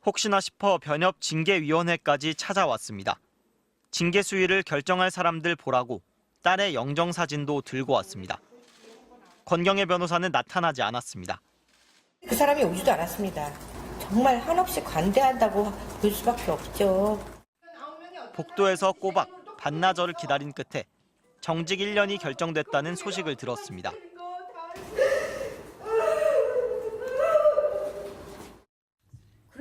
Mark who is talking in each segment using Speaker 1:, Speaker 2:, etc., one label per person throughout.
Speaker 1: 혹시나 싶어 변협 징계위원회까지 찾아왔습니다. 징계 수위를 결정할 사람들 보라고 딸의 영정사진도 들고 왔습니다. 권경애 변호사는 나타나지 않았습니다.
Speaker 2: 그 사람이 오지도 않았습니다. 정말 한없이 관대하다고 볼 수밖에 없죠.
Speaker 1: 복도에서 꼬박 반나절을 기다린 끝에 정직 1년이 결정됐다는 소식을 들었습니다.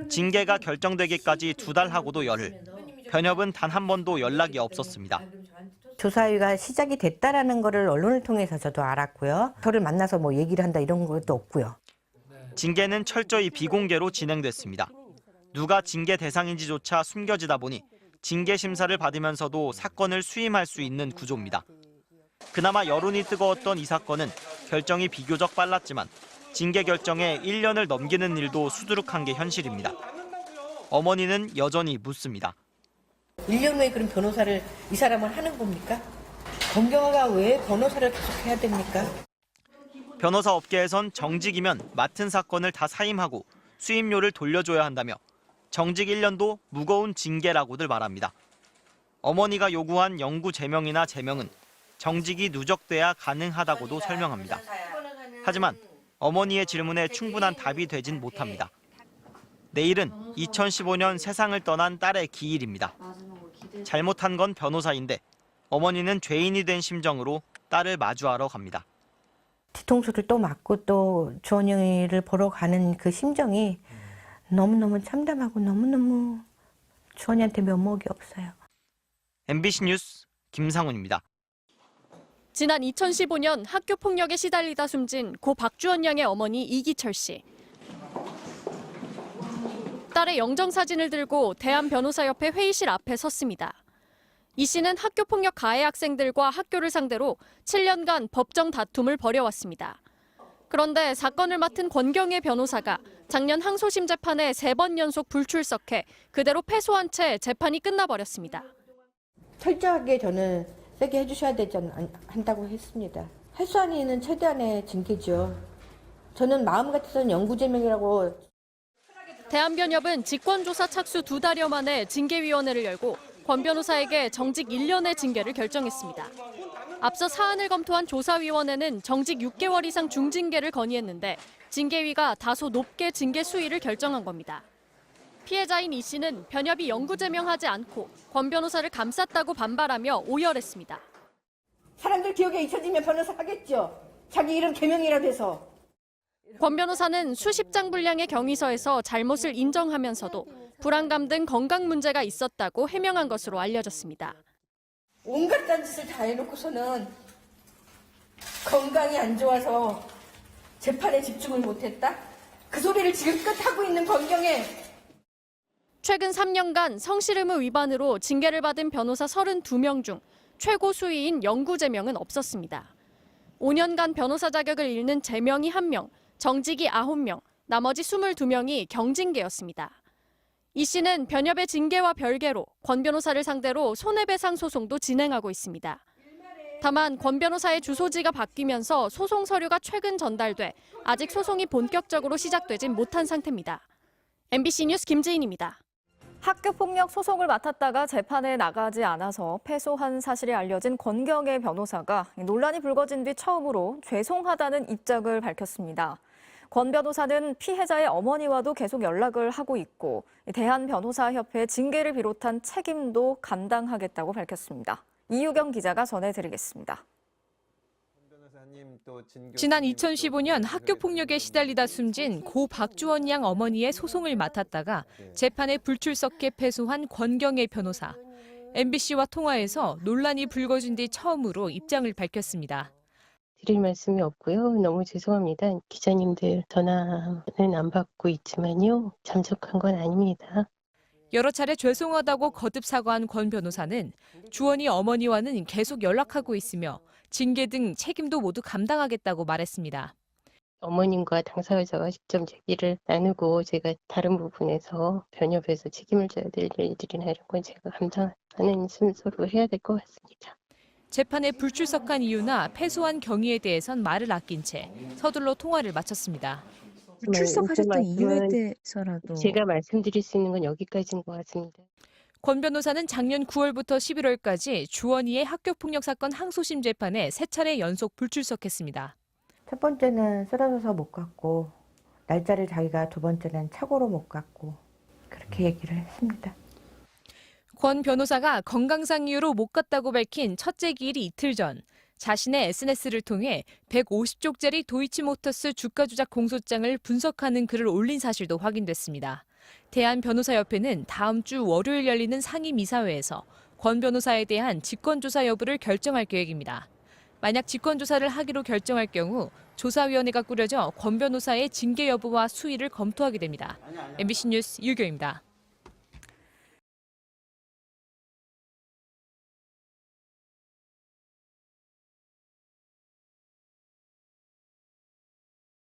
Speaker 1: 징계가 결정되기까지 2달 하고도 열흘. 변협은 단 한 번도 연락이 없었습니다.
Speaker 2: 조사위가 시작이 됐다라는 거를 언론을 통해서 저도 알았고요. 저를 만나서 뭐 얘기를 한다 이런 것도 없고요.
Speaker 1: 징계는 철저히 비공개로 진행됐습니다. 누가 징계 대상인지조차 숨겨지다 보니 징계 심사를 받으면서도 사건을 수임할 수 있는 구조입니다. 그나마 여론이 뜨거웠던 이 사건은 결정이 비교적 빨랐지만 징계 결정에 1년을 넘기는 일도 수두룩한 게 현실입니다. 어머니는 여전히 묻습니다.
Speaker 2: 1년 후에 그럼 변호사를 이 사람을 하는 겁니까? 권경아가 왜 변호사를 계속 해야 됩니까?
Speaker 1: 변호사 업계에선 정직이면 맡은 사건을 다 사임하고 수임료를 돌려줘야 한다며 정직 1년도 무거운 징계라고들 말합니다. 어머니가 요구한 영구 제명이나 제명은 정직이 누적돼야 가능하다고도 설명합니다. 하지만 어머니의 질문에 충분한 답이 되진 못합니다. 내일은 2015년 세상을 떠난 딸의 기일입니다. 잘못한 건 변호사인데 어머니는 죄인이 된 심정으로 딸을 마주하러 갑니다.
Speaker 2: 뒤통수를 또 맞고 또 주원영이를 보러 가는 그 심정이 너무너무 참담하고 너무너무 주원이한테 면목이 없어요.
Speaker 1: MBC 뉴스 김상훈입니다.
Speaker 3: 지난 2015년 학교 폭력에 시달리다 숨진 고 박주원 양의 어머니 이기철 씨. 딸의 영정사진을 들고 대한변호사협회 회의실 앞에 섰습니다. 이 씨는 학교 폭력 가해 학생들과 학교를 상대로 7년간 법정 다툼을 벌여왔습니다. 그런데 사건을 맡은 권경애 변호사가 작년 항소심 재판에 3번 연속 불출석해 그대로 패소한 채 재판이 끝나버렸습니다.
Speaker 2: 철저하게 저는 세게 해주셔야 되지 한다고 했습니다. 할 수 아니는 최대한의 징계죠. 저는 마음 같아서는 영구제명이라고.
Speaker 3: 대한변협은 직권조사 착수 2달여 만에 징계위원회를 열고 권 변호사에게 정직 1년의 징계를 결정했습니다. 앞서 사안을 검토한 조사위원회는 정직 6개월 이상 중징계를 건의했는데 징계위가 다소 높게 징계 수위를 결정한 겁니다. 피해자인 이 씨는 변협이 영구제명하지 않고 권 변호사를 감쌌다고 반발하며 오열했습니다.
Speaker 2: 사람들 기억에 잊혀지면 변호사 하겠죠. 자기 이름 개명이라도 해서.
Speaker 3: 권 변호사는 수십 장 분량의 경위서에서 잘못을 인정하면서도 불안감 등 건강 문제가 있었다고 해명한 것으로 알려졌습니다.
Speaker 2: 온갖 딴짓을 다 해놓고서는 건강이 안 좋아서 재판에 집중을 못했다? 그 소리를 지금껏 하고 있는 권경애.
Speaker 3: 최근 3년간 성실 의무 위반으로 징계를 받은 변호사 32명 중 최고 수위인 영구제명은 없었습니다. 5년간 변호사 자격을 잃는 제명이 1명, 정직이 9명, 나머지 22명이 경징계였습니다. 이 씨는 변협의 징계와 별개로 권 변호사를 상대로 손해배상 소송도 진행하고 있습니다. 다만 권 변호사의 주소지가 바뀌면서 소송 서류가 최근 전달돼 아직 소송이 본격적으로 시작되진 못한 상태입니다. MBC 뉴스 김지인입니다.
Speaker 4: 학교폭력 소송을 맡았다가 재판에 나가지 않아서 패소한 사실이 알려진 권경애 변호사가 논란이 불거진 뒤 처음으로 죄송하다는 입장을 밝혔습니다. 권 변호사는 피해자의 어머니와도 계속 연락을 하고 있고 대한변호사협회 징계를 비롯한 책임도 감당하겠다고 밝혔습니다. 이유경 기자가 전해드리겠습니다.
Speaker 5: 지난 2015년 학교 폭력에 시달리다 숨진 고 박주원 양 어머니의 소송을 맡았다가 재판에 불출석해 패소한 권경애 변호사. MBC와 통화에서 논란이 불거진 뒤 처음으로 입장을 밝혔습니다.
Speaker 6: 드릴 말씀이 없고요. 너무 죄송합니다. 기자님들 전화는 안 받고 있지만요. 잠적한 건 아닙니다.
Speaker 5: 여러 차례 죄송하다고 거듭 사과한 권 변호사는 주원이 어머니와는 계속 연락하고 있으며 징계 등 책임도 모두 감당하겠다고 말했습니다.
Speaker 6: 어머님과 당사자가 직접 얘기를 나누고 제가 다른 부분에서 변협에서 책임을 져야 될 일들이나 이런 건 제가 감당하는 순서로 해야 될 것 같습니다.
Speaker 5: 재판에 불출석한 이유나 패소한 경위에 대해선 말을 아낀 채 서둘러 통화를 마쳤습니다.
Speaker 7: 출석하셨던 이유에
Speaker 6: 말씀은
Speaker 7: 대해서라도
Speaker 6: 제가 말씀드릴 수 있는 건 여기까지인 것 같습니다.
Speaker 5: 권 변호사는 작년 9월부터 11월까지 주원이의 학교폭력 사건 항소심 재판에 3차례 연속 불출석했습니다.
Speaker 2: 첫 번째는 쓰러져서 못 갔고 날짜를 자기가 두 번째는 착오로 못 갔고 그렇게 얘기를 했습니다.
Speaker 5: 권 변호사가 건강상 이유로 못 갔다고 밝힌 첫째 기일이 이틀 전 자신의 SNS를 통해 150쪽짜리 도이치모터스 주가 조작 공소장을 분석하는 글을 올린 사실도 확인됐습니다. 대한변호사협회는 다음 주 월요일 열리는 상임이사회에서 권 변호사에 대한 직권조사 여부를 결정할 계획입니다. 만약 직권조사를 하기로 결정할 경우 조사위원회가 꾸려져 권 변호사의 징계 여부와 수위를 검토하게 됩니다. MBC 뉴스 유교입니다.